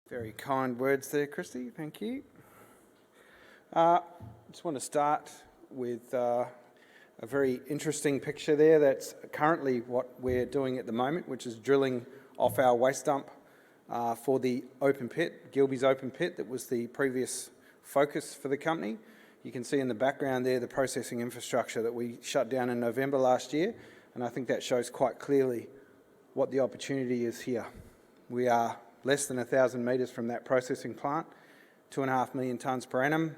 Very kind words there, Christy. Thank you. Just want to start with a very interesting picture there. That's currently what we're doing at the moment, which is drilling off our waste dump for the open pit, Gilby's open pit, that was the previous focus for the company. You can see in the background there the processing infrastructure that we shut down in November last year, and I think that shows quite clearly what the opportunity is here. We are less than 1,000 metres from that processing plant, 2.5 million tonnes per annum,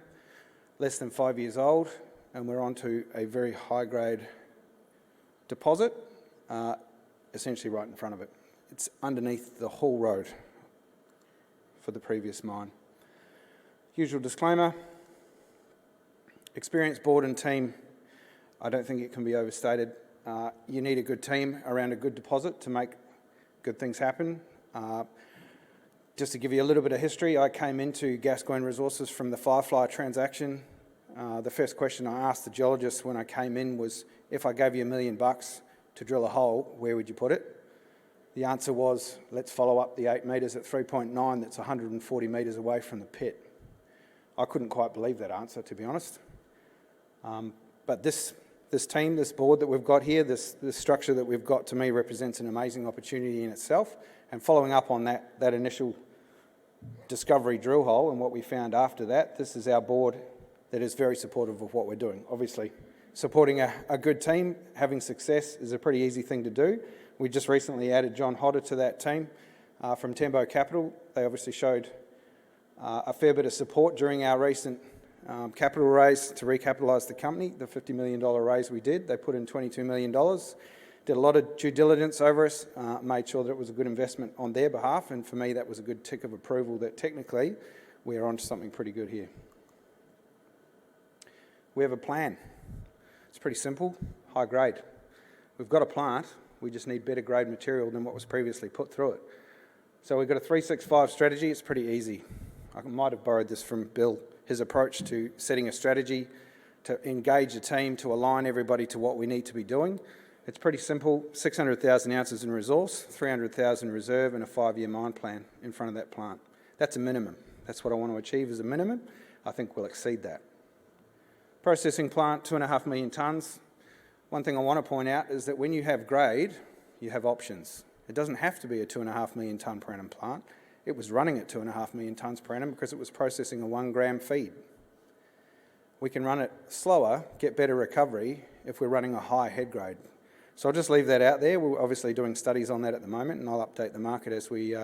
less than 5 years old, and we're onto a very high-grade deposit, essentially right in front of it. It's underneath the haul road for the previous mine. Usual disclaimer, experienced board and team, I don't think it can be overstated. You need a good team around a good deposit to make good things happen. Just to give you a little bit of history, I came into Gascoyne Resources from the Firefly transaction. The first question I asked the geologist when I came in was, if I gave you $1 million to drill a hole, where would you put it? The answer was, let's follow up the 8 metres at 3.9, that's 140 metres away from the pit. I couldn't quite believe that answer, to be honest. But this team, this board that we've got here, this structure that we've got, to me represents an amazing opportunity in itself. And following up on that initial discovery drill hole and what we found after that, this is our board that is very supportive of what we're doing. Obviously, supporting a good team, having success is a pretty easy thing to do. We just recently added John Hodder to that team from Tembo Capital. They obviously showed a fair bit of support during our recent capital raise to recapitalise the company, the $50 million raise we did. They put in $22 million. Did a lot of due diligence over us, made sure that it was a good investment on their behalf, and for me that was a good tick of approval that technically we are onto something pretty good here. We have a plan. It's pretty simple, high grade. We've got a plant, we just need better grade material than what was previously put through it. So we've got a 365 strategy. It's pretty easy. I might have borrowed this from Bill, his approach to setting a strategy, to engage a team, to align everybody to what we need to be doing. It's pretty simple, 600,000 ounces in resource, 300,000 reserve, and a 5-year mine plan in front of that plant. That's a minimum. That's what I want to achieve as a minimum. I think we'll exceed that. Processing plant, 2.5 million tonnes. One thing I want to point out is that when you have grade, you have options. It doesn't have to be a 2.5 million tonne per annum plant. It was running at 2.5 million tonnes per annum because it was processing a 1 gram feed. We can run it slower, get better recovery if we're running a high head grade. So I'll just leave that out there. We're obviously doing studies on that at the moment, and I'll update the market as we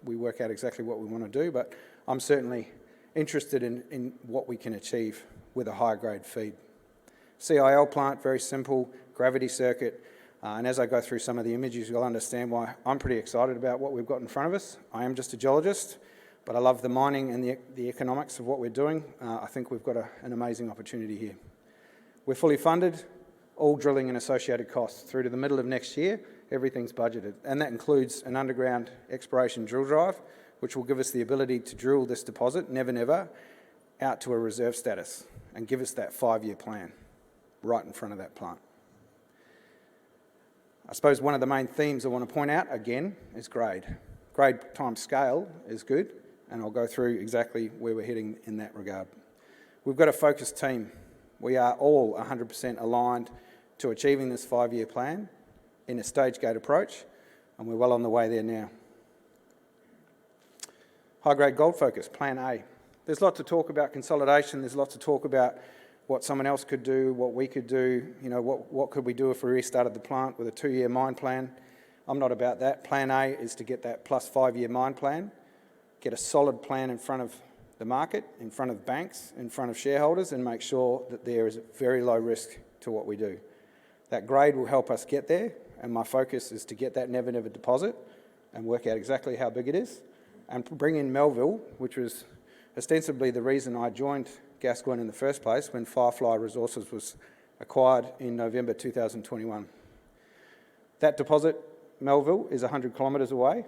work out exactly what we want to do. But I'm certainly interested in what we can achieve with a high-grade feed. CIL plant, very simple, gravity circuit. And as I go through some of the images, you'll understand why I'm pretty excited about what we've got in front of us. I am just a geologist, but I love the mining and the economics of what we're doing. I think we've got an amazing opportunity here. We're fully funded. All drilling and associated costs through to the middle of next year, everything's budgeted. And that includes an underground exploration drill drive, which will give us the ability to drill this deposit, never, out to a reserve status and give us that 5-year plan right in front of that plant. I suppose one of the main themes I want to point out, again, is grade. Grade times scale is good, and I'll go through exactly where we're heading in that regard. We've got a focused team. We are all 100% aligned to achieving this 5-year plan in a stage gate approach, and we're well on the way there now. High-grade gold focus, Plan A. There's lots of talk about consolidation. There's lots of talk about what someone else could do, what we could do. You know, what could we do if we restarted the plant with a 2-year mine plan? I'm not about that. Plan A is to get that plus 5-year mine plan, get a solid plan in front of the market, in front of banks, in front of shareholders, and make sure that there is very low risk to what we do. That grade will help us get there, and my focus is to get that never deposit and work out exactly how big it is, and bring in Melville, which was ostensibly the reason I joined Gascoyne in the first place when Firefly Resources was acquired in November 2021. That deposit, Melville, is 100 kilometres away,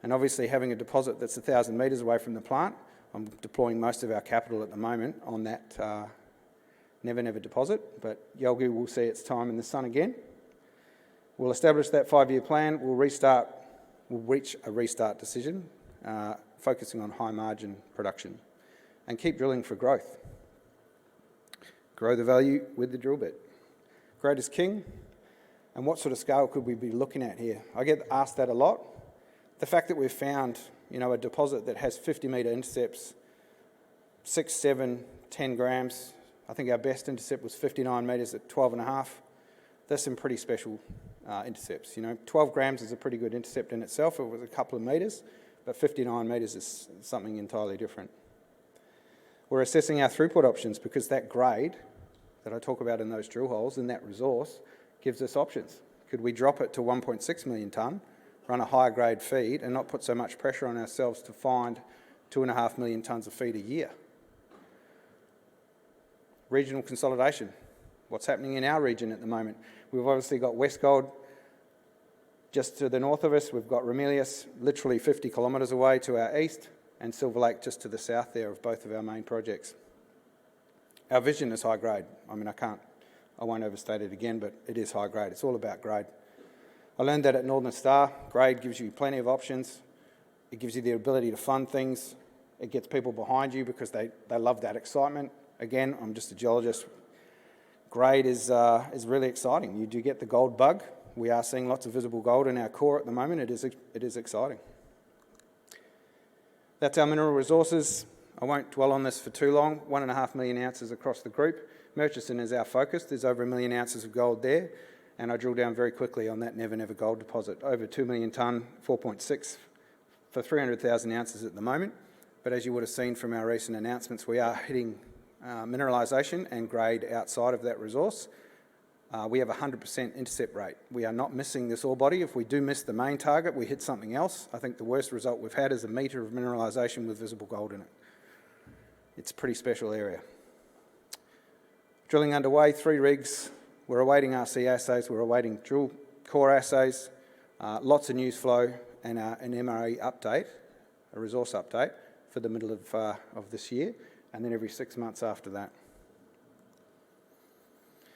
and obviously having a deposit that's 1,000 metres away from the plant, I'm deploying most of our capital at the moment on that never deposit, but Yolgu will see its time in the sun again. We'll establish that 5-year plan. We'll reach a restart decision focusing on high margin production, and keep drilling for growth. Grow the value with the drill bit. Grade is king, and what sort of scale could we be looking at here? I get asked that a lot. The fact that we've found, a deposit that has 50-metre intercepts, 6, 7, 10 grams. I think our best intercept was 59 metres at 12.5. There's some pretty special intercepts. 12 grams is a pretty good intercept in itself. It was a couple of metres, but 59 metres is something entirely different. We're assessing our throughput options because that grade that I talk about in those drill holes, in that resource, gives us options. Could we drop it to 1.6 million tonne, run a higher grade feed and not put so much pressure on ourselves to find 2.5 million tonnes of feed a year? Regional consolidation. What's happening in our region at the moment? We've obviously got West Gold just to the north of us. We've got Ramelius literally 50 kilometres away to our east, and Silver Lake just to the south there of both of our main projects. Our vision is high grade. I won't overstate it again, but it is high grade. It's all about grade. I learned that at Northern Star. Grade gives you plenty of options. It gives you the ability to fund things. It gets people behind you because they love that excitement. Again, I'm just a geologist. Grade is really exciting. You do get the gold bug. We are seeing lots of visible gold in our core at the moment. It is exciting. That's our mineral resources. I won't dwell on this for too long. 1.5 million ounces across the group. Murchison is our focus. There's over 1 million ounces of gold there. And I drill down very quickly on that Never Never gold deposit. Over 2 million tonne, 4.6 for 300,000 ounces at the moment. But as you would have seen from our recent announcements, we are hitting mineralisation and grade outside of that resource. We have a 100% intercept rate. We are not missing this ore body. If we do miss the main target, we hit something else. I think the worst result we've had is a metre of mineralisation with visible gold in it. It's a pretty special area. Drilling underway, 3 rigs. We're awaiting RC assays. We're awaiting drill core assays. Lots of news flow and an MRE update, a resource update for the middle of this year, and then every 6 months after that.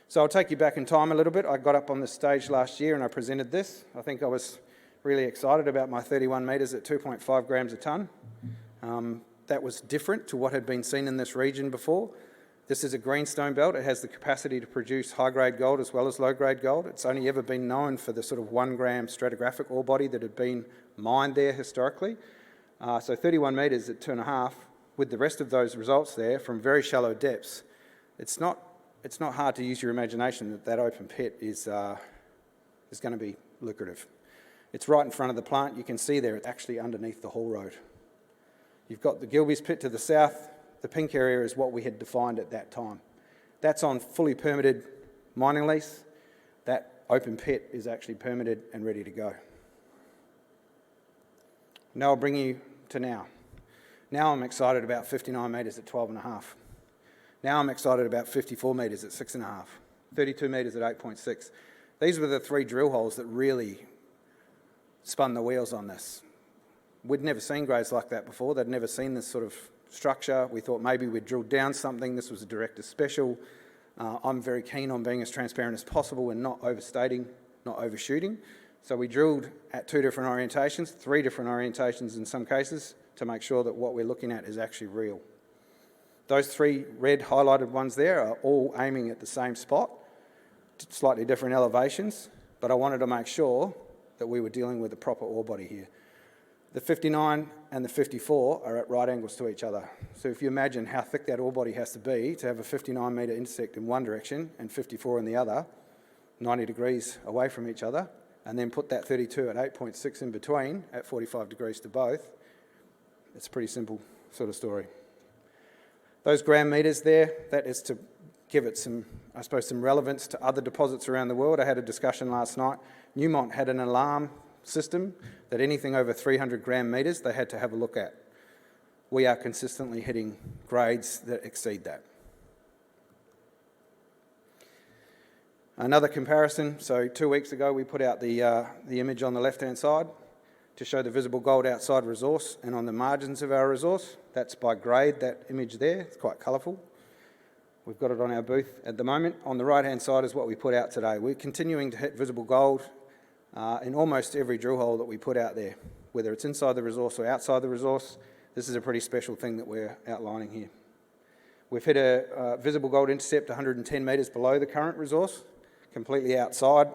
So I'll take you back in time a little bit. I got up on this stage last year and I presented this. I think I was really excited about my 31 metres at 2.5 grams a tonne. That was different to what had been seen in this region before. This is a greenstone belt. It has the capacity to produce high-grade gold as well as low-grade gold. It's only ever been known for the sort of 1 gram stratigraphic ore body that had been mined there historically. So 31 metres at 2.5, with the rest of those results there from very shallow depths. It's not hard to use your imagination that open pit is going to be lucrative. It's right in front of the plant. You can see there, it's actually underneath the haul road. You've got the Gilbey's pit to the south. The pink area is what we had defined at that time. That's on fully permitted mining lease. That open pit is actually permitted and ready to go. Now I'll bring you to now. Now I'm excited about 59 metres at 12.5. Now I'm excited about 54 metres at 6.5, 32 metres at 8.6. These were the 3 drill holes that really spun the wheels on this. We'd never seen grades like that before. They'd never seen this sort of structure. We thought maybe we'd drilled down something. This was a director's special. I'm very keen on being as transparent as possible and not overstating, not overshooting. So we drilled at 2 different orientations, 3 different orientations in some cases, to make sure that what we're looking at is actually real. Those 3 red highlighted ones there are all aiming at the same spot, slightly different elevations, but I wanted to make sure that we were dealing with the proper ore body here. The 59 and the 54 are at right angles to each other. So if you imagine how thick that ore body has to be to have a 59 metre intersect in one direction and 54 in the other, 90 degrees away from each other, and then put that 32 at 8.6 in between at 45 degrees to both, it's a pretty simple sort of story. Those gram metres there, that is to give it some relevance to other deposits around the world. I had a discussion last night. Newmont had an alarm system that anything over 300 gram metres they had to have a look at. We are consistently hitting grades that exceed that. Another comparison, so 2 weeks ago we put out the image on the left-hand side to show the visible gold outside resource and on the margins of our resource. That's by grade, that image there. It's quite colourful. We've got it on our booth at the moment. On the right-hand side is what we put out today. We're continuing to hit visible gold in almost every drill hole that we put out there, whether it's inside the resource or outside the resource. This is a pretty special thing that we're outlining here. We've hit a visible gold intercept 110 metres below the current resource, completely outside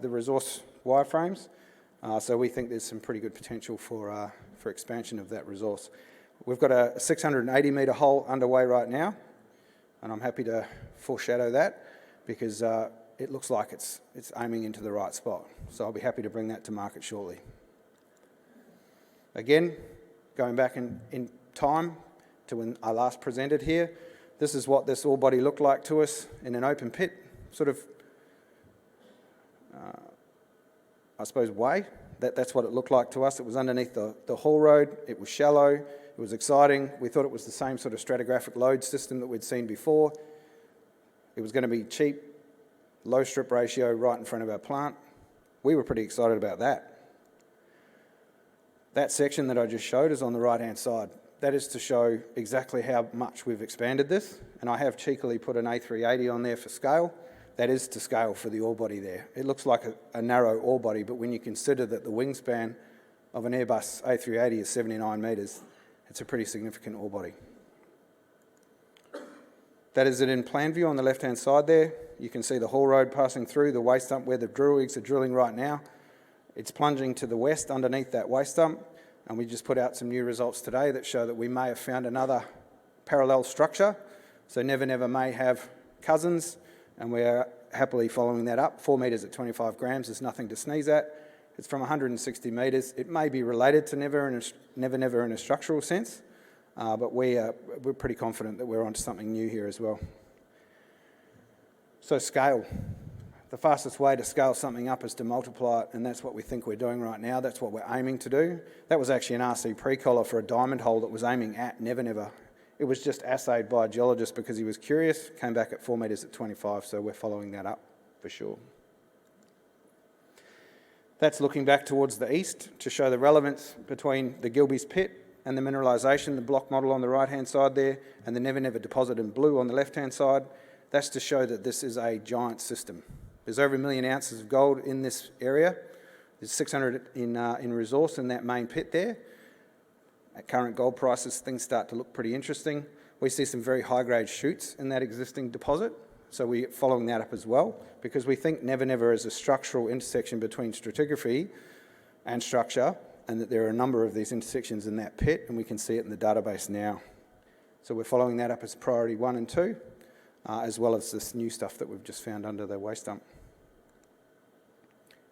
the resource wireframes. So we think there's some pretty good potential for expansion of that resource. We've got a 680 metre hole underway right now, and I'm happy to foreshadow that because it looks like it's aiming into the right spot. So I'll be happy to bring that to market shortly. Again, going back in time to when I last presented here, this is what this ore body looked like to us in an open pit, sort of, I suppose, way. That's what it looked like to us. It was underneath the haul road. It was shallow. It was exciting. We thought it was the same sort of stratigraphic load system that we'd seen before. It was going to be cheap, low strip ratio right in front of our plant. We were pretty excited about that. That section that I just showed is on the right-hand side. That is to show exactly how much we've expanded this, and I have cheekily put an A380 on there for scale. That is to scale for the ore body there. It looks like a narrow ore body, but when you consider that the wingspan of an Airbus A380 is 79 metres, it's a pretty significant ore body. That is it in plan view on the left-hand side there. You can see the haul road passing through the waste dump where the drill rigs are drilling right now. It's plunging to the west underneath that waste dump, and we just put out some new results today that show that we may have found another parallel structure. So Never Never may have cousins, and we're happily following that up. 4 metres at 25 grams is nothing to sneeze at. It's from 160 metres. It may be related to Never Never in a structural sense, but we're pretty confident that we're onto something new here as well. So scale. The fastest way to scale something up is to multiply it, and that's what we think we're doing right now. That's what we're aiming to do. That was actually an RC pre-collar for a diamond hole that was aiming at Never Never. It was just assayed by a geologist because he was curious, came back at 4 metres at 25, so we're following that up for sure. That's looking back towards the east to show the relevance between the Gilbey's pit and the mineralisation, the block model on the right-hand side there, and the Never Never deposit in blue on the left-hand side. That's to show that this is a giant system. There's over 1 million ounces of gold in this area. There's 600 in resource in that main pit there. At current gold prices, things start to look pretty interesting. We see some very high-grade shoots in that existing deposit, so we're following that up as well, because we think Never Never is a structural intersection between stratigraphy and structure, and that there are a number of these intersections in that pit, and we can see it in the database now. So we're following that up as priority 1 and 2, as well as this new stuff that we've just found under the waste dump.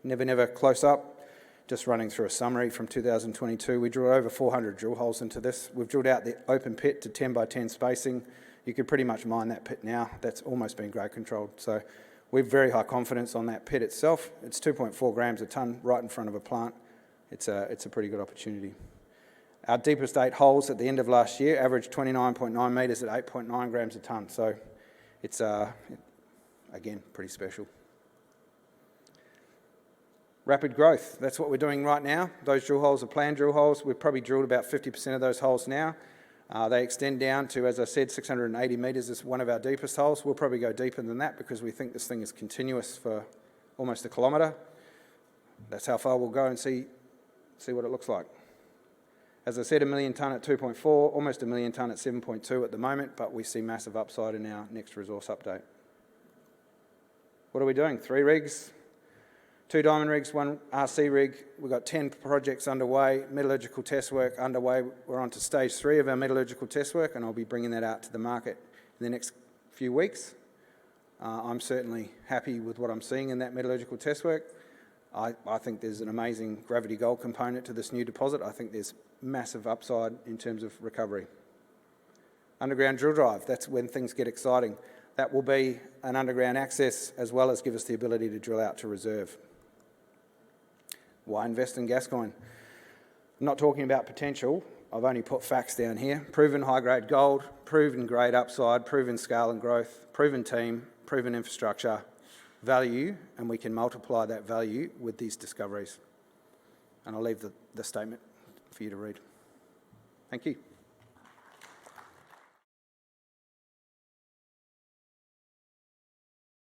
Never Never close up. Just running through a summary from 2022, we drilled over 400 drill holes into this. We've drilled out the open pit to 10 by 10 spacing. You could pretty much mine that pit now. That's almost been grade controlled. So we've very high confidence on that pit itself. It's 2.4 grams a tonne right in front of a plant. It's a pretty good opportunity. Our deepest 8 holes at the end of last year averaged 29.9 metres at 8.9 grams a tonne. So it's, again, pretty special. Rapid growth, that's what we're doing right now. Those drill holes are planned drill holes. We've probably drilled about 50% of those holes now. They extend down to, as I said, 680 metres is one of our deepest holes. We'll probably go deeper than that because we think this thing is continuous for almost a kilometre. That's how far we'll go and see what it looks like. As I said, 1 million tonne at 2.4, almost 1 million tonne at 7.2 at the moment, but we see massive upside in our next resource update. What are we doing? 3 rigs. 2 diamond rigs, 1 RC rig. We've got 10 projects underway, metallurgical test work underway. We're on to stage 3 of our metallurgical test work, and I'll be bringing that out to the market in the next few weeks. I'm certainly happy with what I'm seeing in that metallurgical test work. I think there's an amazing gravity gold component to this new deposit. I think there's massive upside in terms of recovery. Underground drill drive, that's when things get exciting. That will be an underground access as well as give us the ability to drill out to reserve. Why invest in Gascoyne? I'm not talking about potential. I've only put facts down here. Proven high-grade gold, proven grade upside, proven scale and growth, proven team, proven infrastructure, value, and we can multiply that value with these discoveries. And I'll leave the statement for you to read. Thank you.